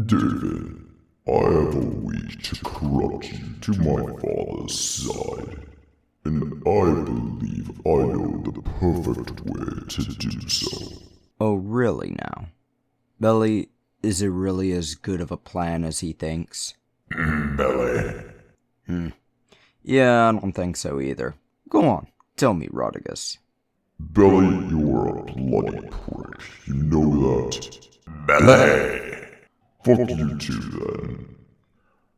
David, I have a way to corrupt you to my father's side, and I believe I know the perfect way to do so. Oh, really now? Belly, is it really as good of a plan as he thinks? Belly. Yeah, I don't think so either. Go on, tell me, Rodigus. Belly, you're a bloody prick. You know that? Belly! Fuck you too, then.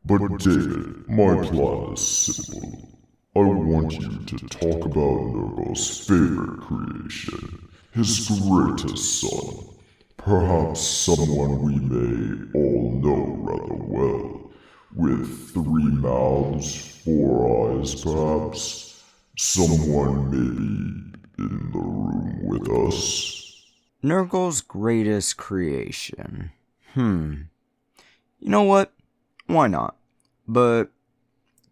But David, my plan is simple. I want you to talk about Nurgle's favorite creation, his greatest son. Perhaps someone we may all know rather well, with 3 mouths, 4 eyes perhaps. Someone maybe in the room with us. Nurgle's greatest creation. You know what? Why not? But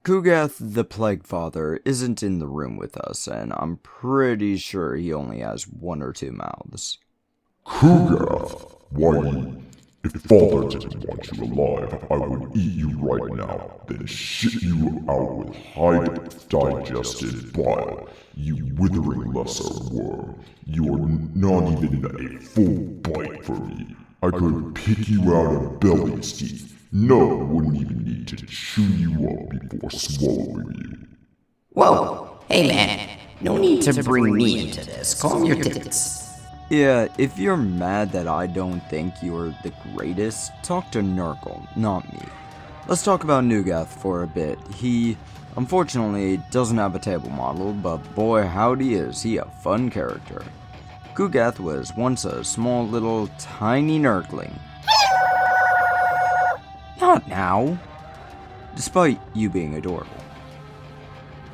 Kugath the Plaguefather isn't in the room with us, and I'm pretty sure he only has 1 or 2 mouths. Kugath? Why, if Father didn't want you alive, I would eat you right now, then shit you out with high-digested bile, you withering lesser worm. You're not even a full bite for me. I could pick you out of Belly's teeth. No, wouldn't even need to chew you up before swallowing you. Whoa, hey man, no need to bring me into this. Calm your tits. Yeah, if you're mad that I don't think you're the greatest, talk to Nurgle, not me. Let's talk about Nugath for a bit. He, unfortunately, doesn't have a table model, but boy howdy is he a fun character. Kugath was once a small little tiny Nurgling. Not now. Despite you being adorable.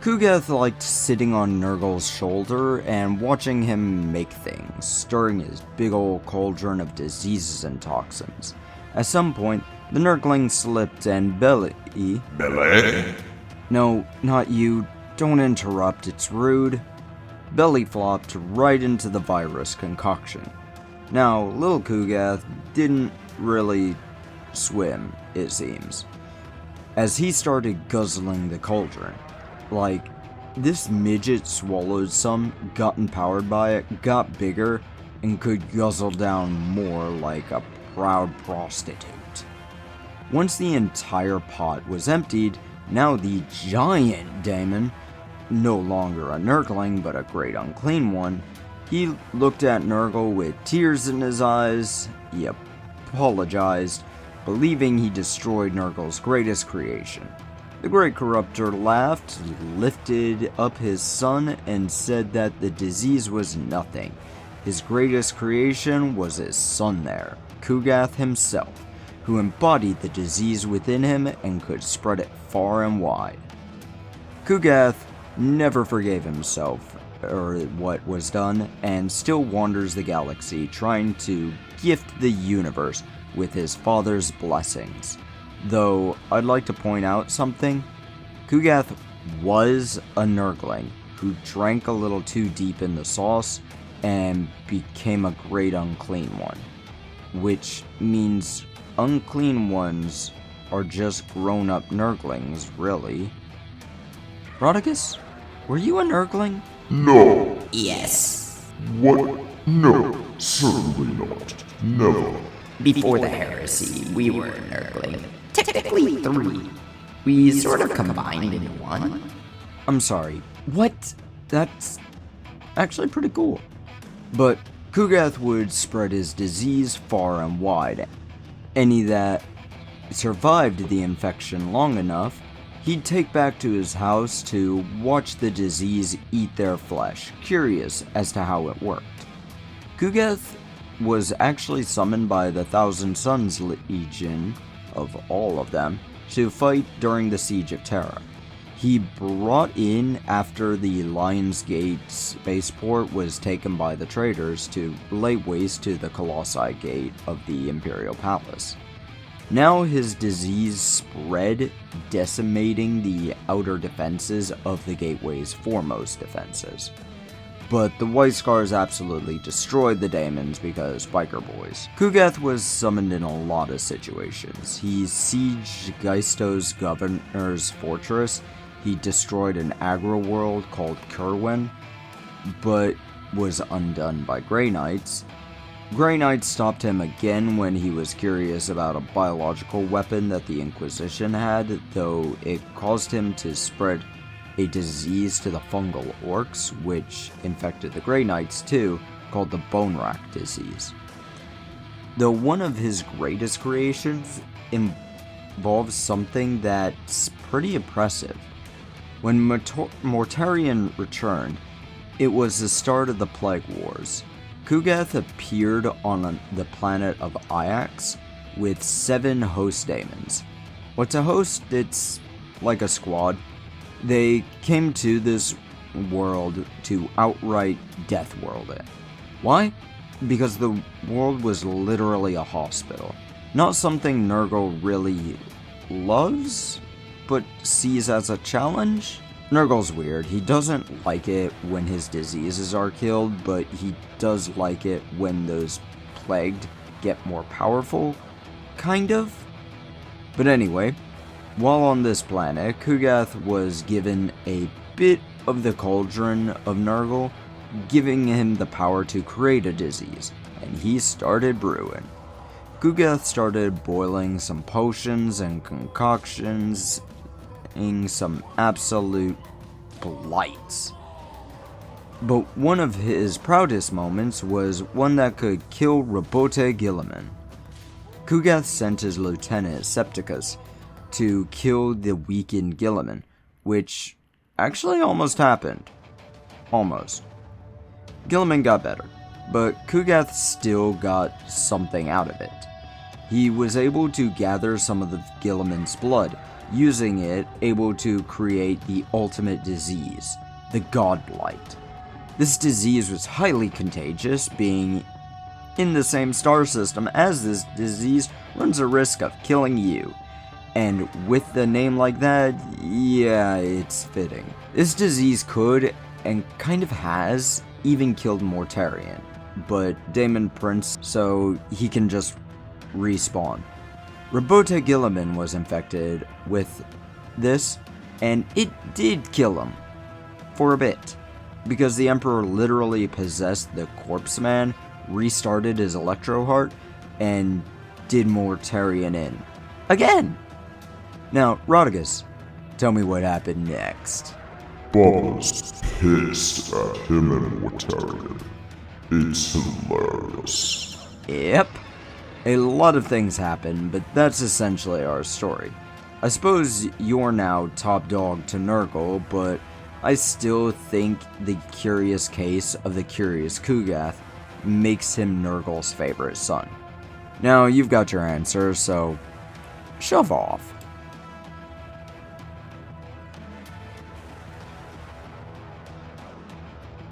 Kugath liked sitting on Nurgle's shoulder and watching him make things, stirring his big old cauldron of diseases and toxins. At some point, the Nurgling slipped and Belly... Belly? No, not you. Don't interrupt, it's rude. Belly flopped right into the virus concoction. Now, little Kugath didn't really swim, it seems, as he started guzzling the cauldron. Like, this midget swallowed some, got empowered by it, got bigger, and could guzzle down more like a proud prostitute. Once the entire pot was emptied, now the giant daemon, no longer a Nurgling but a great unclean one, he looked at Nurgle with tears in his eyes. He apologized, believing he destroyed Nurgle's greatest creation. The Great Corruptor laughed, lifted up his son, and said that the disease was nothing. His greatest creation was his son there, Kugath himself, who embodied the disease within him and could spread it far and wide. Kugath never forgave himself or what was done, and still wanders the galaxy trying to gift the universe with his father's blessings. Though, I'd like to point out something. Kugath was a Nurgling who drank a little too deep in the sauce and became a great unclean one. Which means unclean ones are just grown-up Nurglings, really. Rodigus, were you a Nurgling? No. Yes. What? No, certainly not. Never. Before the heresy, we were a Nurgling. Technically 3. We sort of combined into one. I'm sorry, what? That's actually pretty cool. But Kugath would spread his disease far and wide. Any that survived the infection long enough, he'd take back to his house to watch the disease eat their flesh, curious as to how it worked. Kugath was actually summoned by the Thousand Suns Legion, of all of them, to fight during the Siege of Terra. He brought in after the Lionsgate spaceport was taken by the traitors to lay waste to the Colossi Gate of the Imperial Palace. Now his disease spread, decimating the outer defenses of the Gateway's foremost defenses. but the White Scars absolutely destroyed the daemons because biker boys. Kugath was summoned in a lot of situations. He sieged Geisto's governor's fortress, he destroyed an aggro world called Kerwin, but was undone by Grey Knights. Grey Knights stopped him again when he was curious about a biological weapon that the Inquisition had, though it caused him to spread a disease to the fungal orcs, which infected the Grey Knights too, called the Bone Rack disease. Though one of his greatest creations involves something that's pretty impressive. When Mortarion returned, it was the start of the Plague Wars. Kugath appeared on the planet of Iax with 7 host daemons. What's a host? It's like a squad. They came to this world to outright death world it. Why? Because the world was literally a hospital. Not something Nurgle really loves, but sees as a challenge. Nurgle's weird. He doesn't like it when his diseases are killed, but he does like it when those plagued get more powerful, kind of. But anyway, while on this planet, Kugath was given a bit of the cauldron of Nurgle, giving him the power to create a disease, and he started brewing. Kugath started boiling some potions and concoctions, some absolute blights. But one of his proudest moments was one that could kill Robote Guilliman. Kugath sent his lieutenant Septicus to kill the weakened Guilliman, which actually almost happened. Almost. Guilliman got better, but Kugath still got something out of it. He was able to gather some of the Guilliman's blood, using it able to create the ultimate disease, the God Blight. This disease was highly contagious, being in the same star system as this disease runs a risk of killing you. And with the name like that, yeah, it's fitting. This disease could, and kind of has, even killed Mortarion, but Daemon Prince, so he can just respawn. Robote Guilliman was infected with this, and it did kill him. For a bit. Because the Emperor literally possessed the Corpse Man, restarted his Electro Heart, and did Mortarion in. Again! Now, Rodigus, tell me what happened next. Bubba's pissed at him and Mortarion. It's hilarious. Yep. A lot of things happen, but that's essentially our story. I suppose you're now top dog to Nurgle, but I still think the curious case of the curious Kugath makes him Nurgle's favorite son. Now, you've got your answer, so shove off.